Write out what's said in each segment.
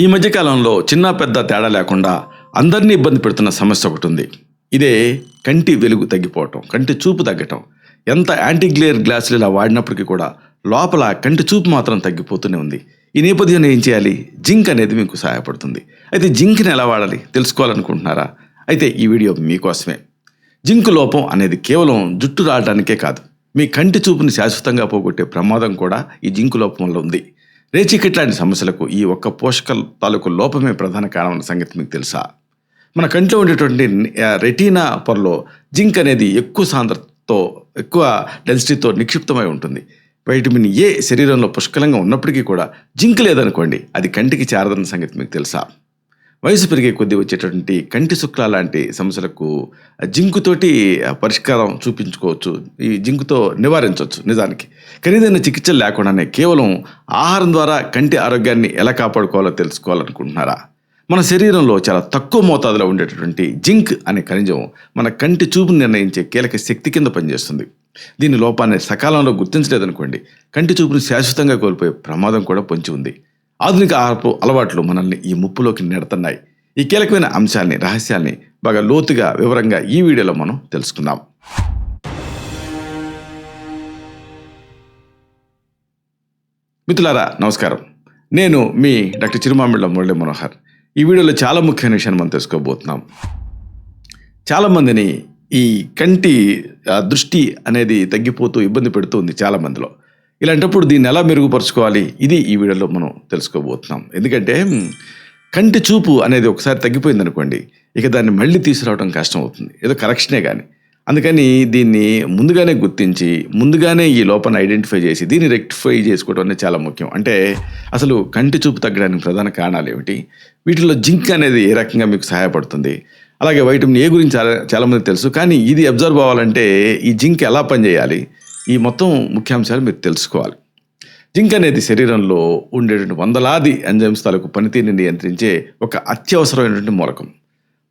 ఈ మధ్యకాలంలో చిన్న పెద్ద తేడా లేకుండా అందరినీ ఇబ్బంది పెడుతున్న సమస్య ఒకటి ఉంది. ఇదే కంటి వెలుగు తగ్గిపోవటం, కంటి చూపు తగ్గటం. ఎంత యాంటీగ్లేర్ గ్లాసులు ఇలా వాడినప్పటికీ కూడా లోపల కంటి చూపు మాత్రం తగ్గిపోతూనే ఉంది. ఈ నేపథ్యంలో ఏం చేయాలి? జింక్ అనేది మీకు సహాయపడుతుంది. అయితే జింక్ని ఎలా వాడాలి తెలుసుకోవాలనుకుంటున్నారా? అయితే ఈ వీడియో మీకోసమే. జింక్ లోపం అనేది కేవలం జుట్టు రావడానికే కాదు, మీ కంటి చూపుని శాశ్వతంగా పోగొట్టే ప్రమాదం కూడా ఈ జింక్ లోపం వల్ల ఉంది. రేచీకట్ లాంటి సమస్యలకు ఈ ఒక్క పోషక తాలూకు లోపమే ప్రధాన కారణం సంగతి మీకు తెలుసా? మన కంట్లో ఉండేటువంటి రెటీనా పొరలో జింక్ అనేది ఎక్కువ సాంద్రతతో, ఎక్కువ డెన్సిటీతో నిక్షిప్తమై ఉంటుంది. వైటమిన్ ఏ శరీరంలో పుష్కలంగా ఉన్నప్పటికీ కూడా జింక్ లేదనుకోండి, అది కంటికి చేరదన్న సంగతి మీకు తెలుసా? వయసు పెరిగే కొద్దీ వచ్చేటటువంటి కంటి శుక్ల లాంటి సమస్యలకు జింకుతోటి పరిష్కారం చూపించుకోవచ్చు, ఈ జింకుతో నివారించవచ్చు. నిజానికి ఖరీదైన చికిత్సలు లేకుండానే కేవలం ఆహారం ద్వారా కంటి ఆరోగ్యాన్ని ఎలా కాపాడుకోవాలో తెలుసుకోవాలనుకుంటున్నారా? మన శరీరంలో చాలా తక్కువ మోతాదులో ఉండేటటువంటి జింక్ అనే ఖనిజం మన కంటి చూపును నిర్ణయించే కీలక శక్తి కింద పనిచేస్తుంది. దీని లోపాన్ని సకాలంలో గుర్తించలేదనుకోండి, కంటి చూపును శాశ్వతంగా కోల్పోయే ప్రమాదం కూడా పొంచి ఉంది. ఆధునిక ఆహారపు అలవాట్లు మనల్ని ఈ ముప్పులోకి నెడుతున్నాయి. ఈ కీలకమైన అంశాల్ని, రహస్యాల్ని బాగా లోతుగా వివరంగా ఈ వీడియోలో మనం తెలుసుకుందాం. మిత్రులారా నమస్కారం, నేను మీ డాక్టర్ చిరుమామిళ్ళ మురళీ మనోహర్. ఈ వీడియోలో చాలా ముఖ్యమైన విషయాన్ని మనం తెలుసుకోబోతున్నాం. చాలామందిని ఈ కంటి దృష్టి అనేది తగ్గిపోతూ ఇబ్బంది పెడుతూ ఉంది చాలామందిలో. ఇలాంటప్పుడు దీన్ని ఎలా మెరుగుపరుచుకోవాలి, ఇది ఈ వీడియోలో మనం తెలుసుకోబోతున్నాం. ఎందుకంటే కంటి చూపు అనేది ఒకసారి తగ్గిపోయింది అనుకోండి, ఇక దాన్ని మళ్ళీ తీసుకురావడం కష్టం అవుతుంది, ఏదో కరెక్షనే కానీ. అందుకని దీన్ని ముందుగానే గుర్తించి, ముందుగానే ఈ లోపాన్ని ఐడెంటిఫై చేసి దీన్ని రెక్టిఫై చేసుకోవడం అనేది చాలా ముఖ్యం. అంటే అసలు కంటి చూపు తగ్గడానికి ప్రధాన కారణాలు ఏమిటి, వీటిలో జింక్ అనేది ఏ రకంగా మీకు సహాయపడుతుంది, అలాగే వైటమిన్ ఏ గురించి చాలామంది తెలుసు, కానీ ఇది అబ్జర్వ్ అవ్వాలంటే ఈ జింక్ ఎలా పనిచేయాలి, ఈ మొత్తం ముఖ్యాంశాలు మీరు తెలుసుకోవాలి. జింక్ అనేది శరీరంలో ఉండేటువంటి వందలాది ఎంజైమ్స్ తాలూకు పనితీరుని నియంత్రించే ఒక అత్యవసరమైనటువంటి మూలకం.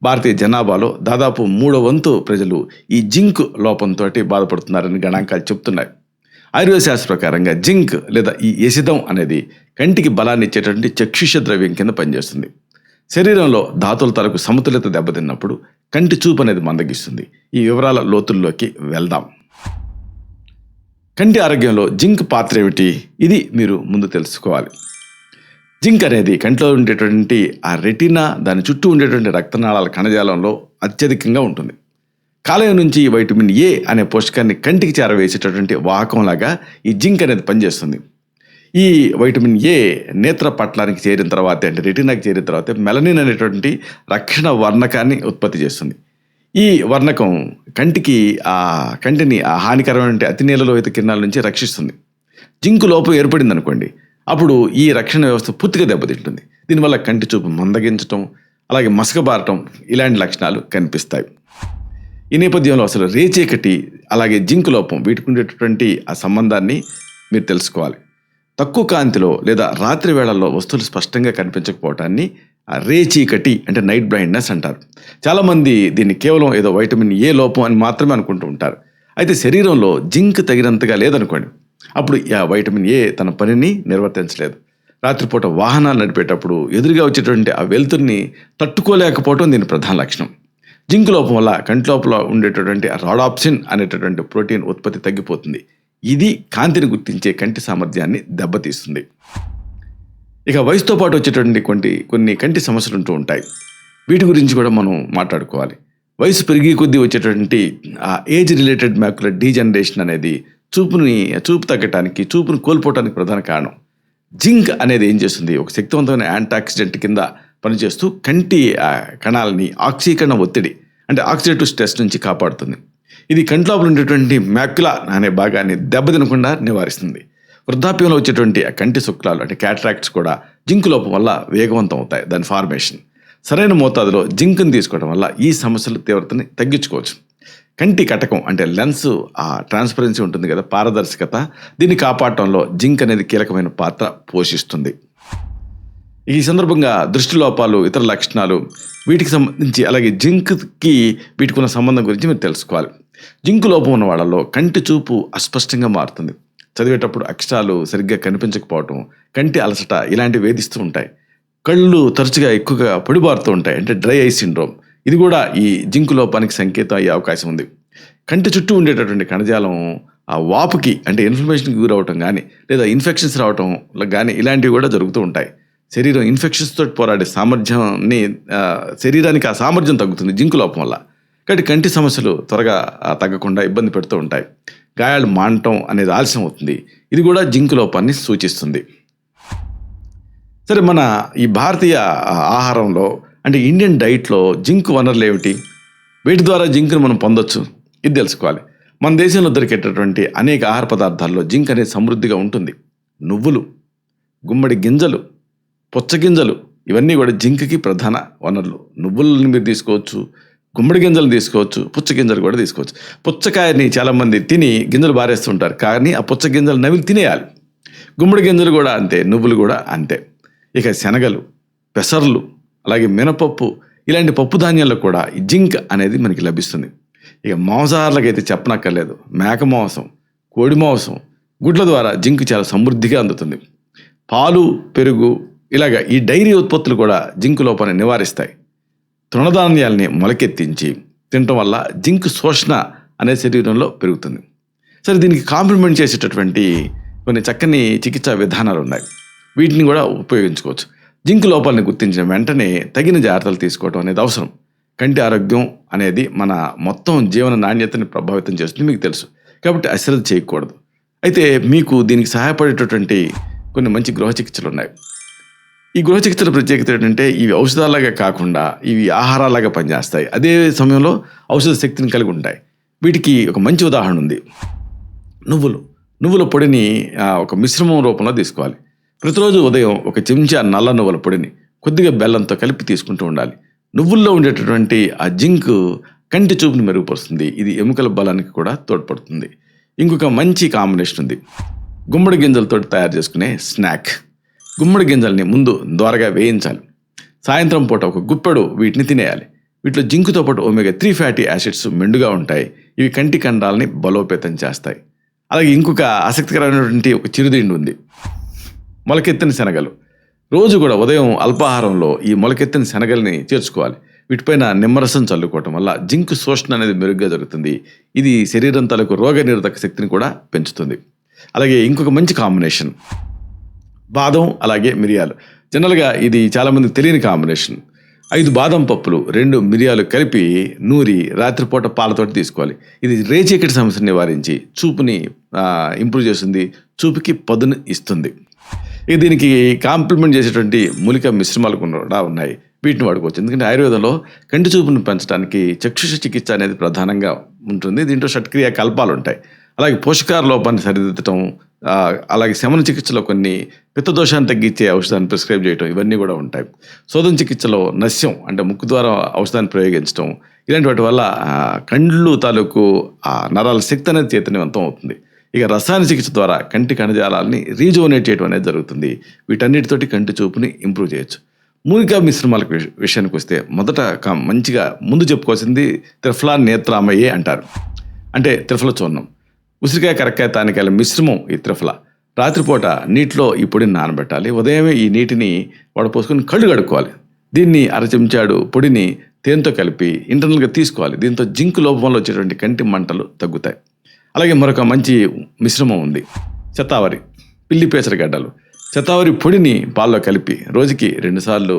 భారతీయ జనాభాలో దాదాపు 1/3 ప్రజలు ఈ జింక్ లోపంతో బాధపడుతున్నారని గణాంకాలు చెప్తున్నాయి. ఆయుర్వేద శాస్త్ర ప్రకారంగా జింక్ లేదా ఈ ఎసిదం అనేది కంటికి బలాన్ని ఇచ్చేటువంటి చక్షుష ద్రవ్యం కింద పనిచేస్తుంది. శరీరంలో ధాతుల తాలూకు సమతుల్యత దెబ్బతిన్నప్పుడు కంటి చూపు అనేది మందగిస్తుంది. ఈ వివరాల లోతుల్లోకి వెళ్దాం. కంటి ఆరోగ్యంలో జింక్ పాత్ర ఏమిటి, ఇది మీరు ముందు తెలుసుకోవాలి. జింక్ అనేది కంటిలో ఉండేటువంటి ఆ రెటీనా, దాని చుట్టూ ఉండేటువంటి రక్తనాళాల కణజాలంలో అత్యధికంగా ఉంటుంది. కాలేయం నుంచి వైటమిన్ ఏ అనే పోషకాన్ని కంటికి చేరవేసేటటువంటి వాహకంలాగా ఈ జింక్ అనేది పనిచేస్తుంది. ఈ వైటమిన్ ఏ నేత్ర పట్లానికి చేరిన తర్వాత, అంటే రెటీనాకి చేరిన తర్వాత మెలనిన్ అనేటువంటి రక్షణ వర్ణకాన్ని ఉత్పత్తి చేస్తుంది. ఈ వర్ణకం కంటిని హానికరమైన అతి నీలలోహిత కిరణాల నుంచి రక్షిస్తుంది. జింకు లోపం ఏర్పడింది అనుకోండి, అప్పుడు ఈ రక్షణ వ్యవస్థ పూర్తిగా దెబ్బతింటుంది. దీనివల్ల కంటి చూపు మందగించడం, అలాగే మసకబారటం, ఇలాంటి లక్షణాలు కనిపిస్తాయి. ఈ నేపథ్యంలో అసలు రేచీకటి అలాగే జింక్ లోపం, వీటికి ఉండేటటువంటి ఆ సంబంధాన్ని మీరు తెలుసుకోవాలి. తక్కువ కాంతిలో లేదా రాత్రి వేళల్లో వస్తువులు స్పష్టంగా కనిపించకపోవటాన్ని రేచీకటి అంటే నైట్ బ్లైండ్నెస్ అంటారు. చాలామంది దీన్ని కేవలం ఏదో వైటమిన్ ఏ లోపం అని మాత్రమే అనుకుంటూ ఉంటారు. అయితే శరీరంలో జింక్ తగినంతగా లేదనుకోండి, అప్పుడు ఆ వైటమిన్ ఏ తన పనిని నిర్వర్తించలేదు. రాత్రిపూట వాహనాలు నడిపేటప్పుడు ఎదురుగా వచ్చేటువంటి ఆ వెలుతురిని తట్టుకోలేకపోవడం దీని ప్రధాన లక్షణం. జింక్ లోపం వల్ల కంటి లోపల ఉండేటటువంటి రాడాప్సిన్ అనేటటువంటి ప్రోటీన్ ఉత్పత్తి తగ్గిపోతుంది. ఇది కాంతిని గుర్తించే కంటి సామర్థ్యాన్ని దెబ్బతీస్తుంది. ఇక వయసుతో పాటు వచ్చేటటువంటి కొన్ని కంటి సమస్యలు ఉంటూ ఉంటాయి. వీటి గురించి కూడా మనం మాట్లాడుకోవాలి. వయసు పెరిగే కొద్దీ వచ్చేటటువంటి ఆ ఏజ్ రిలేటెడ్ మ్యాక్యులర్ డీజనరేషన్ అనేది చూపు తగ్గటానికి, చూపును కోల్పోవడానికి ప్రధాన కారణం. జింక్ అనేది ఏం చేస్తుంది, ఒక శక్తివంతమైన యాంటాక్సిడెంట్ కింద పనిచేస్తూ కంటి కణాలని ఆక్సీకరణ ఒత్తిడి అంటే ఆక్సిడేటివ్ స్ట్రెస్ నుంచి కాపాడుతుంది. ఇది కంటి లోపల ఉండేటువంటి మ్యాక్యులా అనే భాగాన్ని దెబ్బతినకుండా నివారిస్తుంది. వృద్ధాప్యంలో వచ్చేటువంటి కంటి శుక్లాలు అంటే క్యాటరాక్ట్స్ కూడా జింక్ లోపం వల్ల వేగవంతం అవుతాయి, దాని ఫార్మేషన్. సరైన మోతాదులో జింక్ని తీసుకోవడం వల్ల ఈ సమస్యల తీవ్రతని తగ్గించుకోవచ్చు. కంటి కటకం అంటే లెన్స్, ఆ ట్రాన్స్పరెన్సీ ఉంటుంది కదా, పారదర్శకత, దీన్ని కాపాడటంలో జింక్ అనేది కీలకమైన పాత్ర పోషిస్తుంది. ఈ సందర్భంగా దృష్టి లోపాలు, ఇతర లక్షణాలు, వీటికి సంబంధించి అలాగే జింక్కి వీటికి ఉన్న సంబంధం గురించి మీరు తెలుసుకోవాలి. జింక్ లోపం ఉన్న వాళ్ళలో కంటి చూపు అస్పష్టంగా మారుతుంది. చదివేటప్పుడు అక్షరాలు సరిగ్గా కనిపించకపోవటం, కంటి అలసట ఇలాంటివి వేధిస్తూ ఉంటాయి. కళ్ళు తరచుగా ఎక్కువగా పొడిబారుతూ ఉంటాయి, అంటే డ్రై ఐ సిండ్రోమ్. ఇది కూడా ఈ జింక్ లోపానికి సంకేతం అయ్యే అవకాశం ఉంది. కంటి చుట్టూ ఉండేటటువంటి కణజాలం ఆ వాపుకి అంటే ఇన్ఫ్లమేషన్కి గురవటం కానీ లేదా ఇన్ఫెక్షన్స్ రావటం కానీ ఇలాంటివి కూడా జరుగుతూ ఉంటాయి. శరీరం ఇన్ఫెక్షన్స్ తోటి పోరాడే సామర్థ్యాన్ని శరీరానికి ఆ సామర్థ్యం తగ్గుతుంది జింక్ లోపం వల్ల. కాబట్టి కంటి సమస్యలు త్వరగా తగ్గకుండా ఇబ్బంది పెడుతూ ఉంటాయి. గాయాలు మానటం అనేది ఆలస్యం అవుతుంది. ఇది కూడా జింక్ లోపాన్ని సూచిస్తుంది. సరే, మన ఈ భారతీయ ఆహారంలో అంటే ఇండియన్ డైట్లో జింక్ వనరులు ఏమిటి, వీటి ద్వారా జింక్ను మనం పొందొచ్చు, ఇది తెలుసుకోవాలి. మన దేశంలో దొరికేటటువంటి అనేక ఆహార పదార్థాల్లో జింక్ అనేది సమృద్ధిగా ఉంటుంది. నువ్వులు, గుమ్మడి గింజలు, పుచ్చగింజలు ఇవన్నీ కూడా జింక్కి ప్రధాన వనరులు. నువ్వులను మీరు తీసుకోవచ్చు, గుమ్మడి గింజలు తీసుకోవచ్చు, పుచ్చగింజలు కూడా తీసుకోవచ్చు. పుచ్చకాయని చాలామంది తిని గింజలు బారేస్తుంటారు, కానీ ఆ పుచ్చగింజలు నవిలి తినేయాలి. గుమ్మడి గింజలు కూడా అంతే, నువ్వులు కూడా అంతే. ఇక శనగలు, పెసర్లు, అలాగే మినపప్పు ఇలాంటి పప్పు ధాన్యాల్లో కూడా ఈ జింక్ అనేది మనకి లభిస్తుంది. ఇక మాంసాహారులకైతే చెప్పనక్కర్లేదు. మేక మాంసం, కోడి మాంసం, గుడ్ల ద్వారా జింక్ చాలా సమృద్ధిగా అందుతుంది. పాలు, పెరుగు ఇలాగా ఈ డైరీ ఉత్పత్తులు కూడా జింక్ లోపాన్ని నివారిస్తాయి. తృణధాన్యాల్ని మొలకెత్తించి తినటం వల్ల జింక్ శోషణ అనే శరీరంలో పెరుగుతుంది. సరే, దీనికి కాంప్లిమెంట్ చేసేటటువంటి కొన్ని చక్కని చికిత్సా విధానాలు ఉన్నాయి. వీటిని కూడా ఉపయోగించుకోవచ్చు. జింక్ లోపాలని గుర్తించిన వెంటనే తగిన జాగ్రత్తలు తీసుకోవడం అనేది అవసరం. కంటి ఆరోగ్యం అనేది మన మొత్తం జీవన నాణ్యతని ప్రభావితం చేస్తుంది, మీకు తెలుసు. కాబట్టి అశ్రద్ధ చేయకూడదు. అయితే మీకు దీనికి సహాయపడేటటువంటి కొన్ని మంచి గృహ చికిత్సలు ఉన్నాయి. ఈ గృహ చికిత్సల ప్రత్యేకత ఏంటంటే ఇవి ఔషధాలాగా కాకుండా ఇవి ఆహారాలాగా పనిచేస్తాయి. అదే సమయంలో ఔషధ శక్తిని కలిగి ఉంటాయి. వీటికి ఒక మంచి ఉదాహరణ ఉంది. నువ్వుల పొడిని ఒక మిశ్రమం రూపంలో తీసుకోవాలి. ప్రతిరోజు ఉదయం ఒక చెంచా నల్ల నువ్వుల పొడిని కొద్దిగా బెల్లంతో కలిపి తీసుకుంటూ ఉండాలి. నువ్వుల్లో ఉండేటటువంటి ఆ జింక్ కంటి చూపుని మెరుగుపరుస్తుంది. ఇది ఎముకల బలానికి కూడా తోడ్పడుతుంది. ఇంకొక మంచి కాంబినేషన్ ఉంది. గుమ్మడి గింజలతో తయారు చేసుకునే స్నాక్. గుమ్మడి గింజల్ని ముందు దోరగా వేయించాలి. సాయంత్రం పూట ఒక గుప్పెడు వీటిని తినేయాలి. వీటిలో జింకుతో పాటు ఒమేగా 3 ఫ్యాటీ యాసిడ్స్ మెండుగా ఉంటాయి. ఇవి కంటి కండాలని బలోపేతం చేస్తాయి. అలాగే ఇంకొక ఆసక్తికరమైనటువంటి ఒక చిరుతిండి ఉంది, మొలకెత్తిన శనగలు. రోజు కూడా ఉదయం అల్పాహారంలో ఈ మొలకెత్తిన శనగల్ని చేర్చుకోవాలి. వీటిపైన నిమ్మరసం చల్లుకోవటం వల్ల జింక్ శోషణ అనేది మెరుగ్గా జరుగుతుంది. ఇది శరీరం తాలూకు రోగ నిరోధక శక్తిని కూడా పెంచుతుంది. అలాగే ఇంకొక మంచి కాంబినేషన్ బాదం అలాగే మిరియాలు. జనరల్గా ఇది చాలామందికి తెలియని కాంబినేషన్. 5 బాదం పప్పులు, 2 మిరియాలు కలిపి నూరి రాత్రిపూట పాలతోటి తీసుకోవాలి. ఇది రేచీకటి సమస్యను నివారించి చూపుని ఇంప్రూవ్ చేస్తుంది, చూపుకి పదును ఇస్తుంది. ఇక దీనికి కాంప్లిమెంట్ చేసేటువంటి మూలిక మిశ్రమాలు కూడా ఉన్నాయి. వీటిని వాడుకోవచ్చు. ఎందుకంటే ఆయుర్వేదంలో కంటి చూపును పెంచడానికి చక్షుష చికిత్స అనేది ప్రధానంగా ఉంటుంది. దీంట్లో షట్క్రియ కల్పాలు ఉంటాయి. అలాగే పోషకాహార లోపాన్ని సరిదిద్దటం, అలాగే శమన చికిత్సలో కొన్ని పిత్తదోషాన్ని తగ్గించే ఔషధాన్ని ప్రిస్క్రైబ్ చేయటం ఇవన్నీ కూడా ఉంటాయి. శోధన చికిత్సలో నస్యం అంటే ముక్కు ద్వారా ఔషధాన్ని ప్రయోగించడం ఇలాంటి వాటి వల్ల కండ్లు తాలూకు నరాల శక్తి అనేది చైతన్యవంతం అవుతుంది. ఇక రసాయన చికిత్స ద్వారా కంటి కణజాలాన్ని రీజోనేట్ చేయడం అనేది జరుగుతుంది. వీటన్నిటితోటి కంటి చూపుని ఇంప్రూవ్ చేయొచ్చు. మూలికా మిశ్రమాల విషయానికి వస్తే మొదట మంచిగా ముందు చెప్పుకోవాల్సింది త్రిఫలా నేత్రామయ్యే అంటారు. అంటే త్రిఫల చూర్ణం, ఉసిరికాయ, కరక్కాయ, తానికాయల మిశ్రమం ఈ త్రిఫల. రాత్రిపూట నీటిలో ఈ పొడిని నానబెట్టాలి. ఉదయమే ఈ నీటిని వడపోసుకొని కళ్ళు కడుక్కోవాలి. దీన్ని 1/2 చెంచాడు పొడిని తేనెతో కలిపి ఇంటర్నల్గా తీసుకోవాలి. దీంతో జింక్ లోపంలో వచ్చేటువంటి కంటి మంటలు తగ్గుతాయి. అలాగే మరొక మంచి మిశ్రమం ఉంది, శతావరి, పిల్లి పేసరగడ్డలు. శతావరి పొడిని పాల్లో కలిపి రోజుకి 2 సార్లు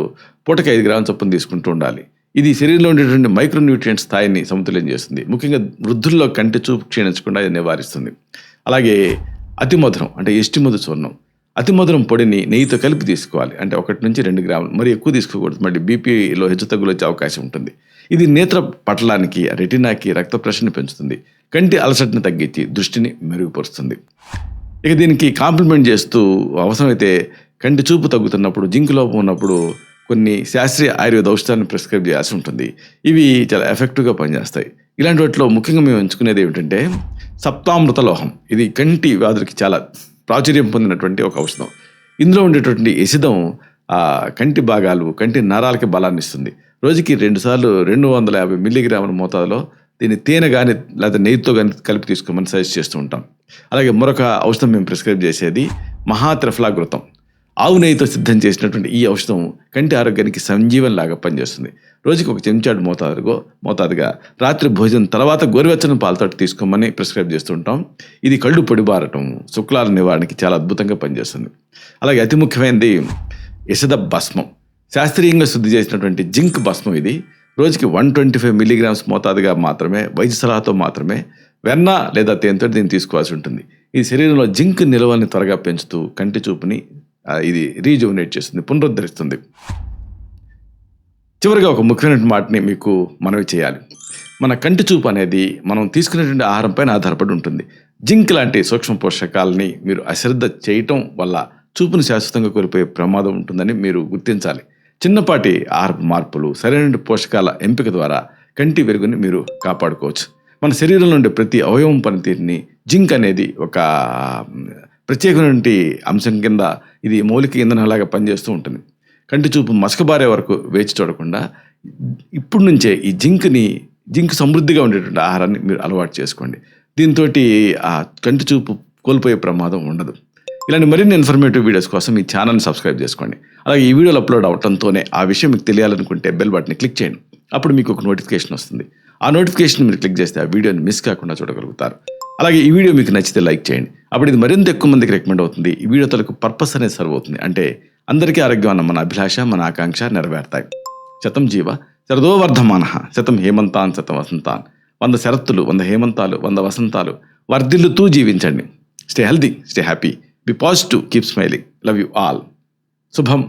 పూటకి 5 గ్రాముల చొప్పున తీసుకుంటూ ఉండాలి. ఇది శరీరంలో ఉండేటువంటి మైక్రోన్యూట్రియంట్స్ స్థాయిని సమతుల్యం చేస్తుంది. ముఖ్యంగా వృద్ధుల్లో కంటి చూపు క్షీణించకుండా ఇది నివారిస్తుంది. అలాగే అతి మధురం అంటే ఎస్టిమధు చూర్ణం, అతి మధురం పొడిని నెయ్యితో కలిపి తీసుకోవాలి. అంటే 1 నుంచి 2 గ్రాములు, మరి ఎక్కువ తీసుకోకూడదు. మళ్ళీ బీపీలో హెచ్చుతగ్గులు వచ్చే అవకాశం ఉంటుంది. ఇది నేత్ర పటలానికి, రెటినాకి రక్త ప్రెషర్ని పెంచుతుంది. కంటి అలసటని తగ్గించి దృష్టిని మెరుగుపరుస్తుంది. ఇక దీనికి కాంప్లిమెంట్ చేస్తూ అవసరమైతే కంటి చూపు తగ్గుతున్నప్పుడు, జింక్ లోపం ఉన్నప్పుడు కొన్ని శాస్త్రీయ ఆయుర్వేద ఔషధాలను ప్రిస్క్రైబ్ చేయాల్సి ఉంటుంది. ఇవి చాలా ఎఫెక్టివ్గా పనిచేస్తాయి. ఇలాంటి వాటిలో ముఖ్యంగా మేము ఎంచుకునేది ఏమిటంటే సప్తామృత లోహం. ఇది కంటి వ్యాధులకి చాలా ప్రాచుర్యం పొందినటువంటి ఒక ఔషధం. ఇందులో ఉండేటువంటి ఎసిదం కంటి భాగాలు, కంటి నరాలకి బలాన్ని ఇస్తుంది. రోజుకి 2 సార్లు 250 మిల్లీగ్రాముల మోతాదులో దీన్ని తేనె కానీ లేదా నెయ్యితో కానీ కలిపి తీసుకోమని సజెస్ట్ చేస్తూ ఉంటాం. అలాగే మరొక ఔషధం మేము ప్రిస్క్రైబ్ చేసేది మహాత్రిఫలాఘృతం. ఆవు నెయ్యితో సిద్ధం చేసినటువంటి ఈ ఔషధం కంటి ఆరోగ్యానికి సంజీవనలాగా పనిచేస్తుంది. రోజుకి 1 చెంచాడు మోతాదుగా రాత్రి భోజనం తర్వాత గోరువెచ్చని పాలతో తీసుకోమని ప్రిస్క్రైబ్ చేస్తుంటాం. ఇది కళ్ళు పొడిబారటం, శుక్లాల నివారణకి చాలా అద్భుతంగా పనిచేస్తుంది. అలాగే అతి ముఖ్యమైనది యశద భస్మం, శాస్త్రీయంగా శుద్ధి చేసినటువంటి జింక్ భస్మం. ఇది రోజుకి 125 మిల్లీగ్రామ్స్ మోతాదుగా మాత్రమే, వైద్య సలహాతో మాత్రమే వెన్న లేదా తేనెతో దీన్ని తీసుకోవాల్సి ఉంటుంది. ఇది శరీరంలో జింక్ నిల్వని త్వరగా పెంచుతూ కంటి చూపుని ఇది రీజువనేట్ చేస్తుంది, పునరుద్ధరిస్తుంది. చివరిగా ఒక ముఖ్యమైన మాటని మీకు మనవి చేయాలి. మన కంటి చూపు అనేది మనం తీసుకునేటువంటి ఆహారం పైన ఆధారపడి ఉంటుంది. జింక్ లాంటి సూక్ష్మ పోషకాలని మీరు అశ్రద్ధ చేయటం వల్ల చూపును శాశ్వతంగా కోల్పోయే ప్రమాదం ఉంటుందని మీరు గుర్తించాలి. చిన్నపాటి ఆహార మార్పులు, సరైన పోషకాల ఎంపిక ద్వారా కంటి వెలుగుని మీరు కాపాడుకోవచ్చు. మన శరీరంలో ఉండే ప్రతి అవయవం పనితీరుని జింక్ అనేది ఒక ప్రత్యేకమైన అంశం కింద ఇది మౌలిక ఇంధనంలాగా పనిచేస్తూ ఉంటుంది. కంటి చూపు మసకబారే వరకు వేచి చూడకుండా ఇప్పుడు నుంచే ఈ జింక్ సమృద్ధిగా ఉండేటువంటి ఆహారాన్ని మీరు అలవాటు చేసుకోండి. దీంతో ఆ కంటి చూపు కోల్పోయే ప్రమాదం ఉండదు. ఇలాంటి మరిన్ని ఇన్ఫర్మేటివ్ వీడియోస్ కోసం ఈ ఛానల్ని సబ్స్క్రైబ్ చేసుకోండి. అలాగే ఈ వీడియోలు అప్లోడ్ అవడంతోనే ఆ విషయం మీకు తెలియాలనుకుంటే బెల్ బటన్ని క్లిక్ చేయండి. అప్పుడు మీకు ఒక నోటిఫికేషన్ వస్తుంది. ఆ నోటిఫికేషన్ మీరు క్లిక్ చేస్తే ఆ వీడియోని మిస్ కాకుండా చూడగలుగుతారు. అలాగే ఈ వీడియో మీకు నచ్చితే లైక్ చేయండి. అప్పుడు ఇది మరింత ఎక్కువ మందికి రికమెండ్ అవుతుంది. ఈ వీడియో తలకు పర్పస్ అనేది సర్వ్ అవుతుంది. అంటే అందరికీ ఆరోగ్యం అన్న మన అభిలాష, మన ఆకాంక్ష నెరవేరుతాయి. శతం జీవ శరదో వర్ధమాన, శతం హేమంతాన్ శతం వసంతాన్. 100 శరత్తులు, 100 హేమంతాలు, 100 వసంతాలు వర్ధిల్లుతూ జీవించండి. Stay healthy, stay happy, be positive, keep smiling. Love you all. శుభం.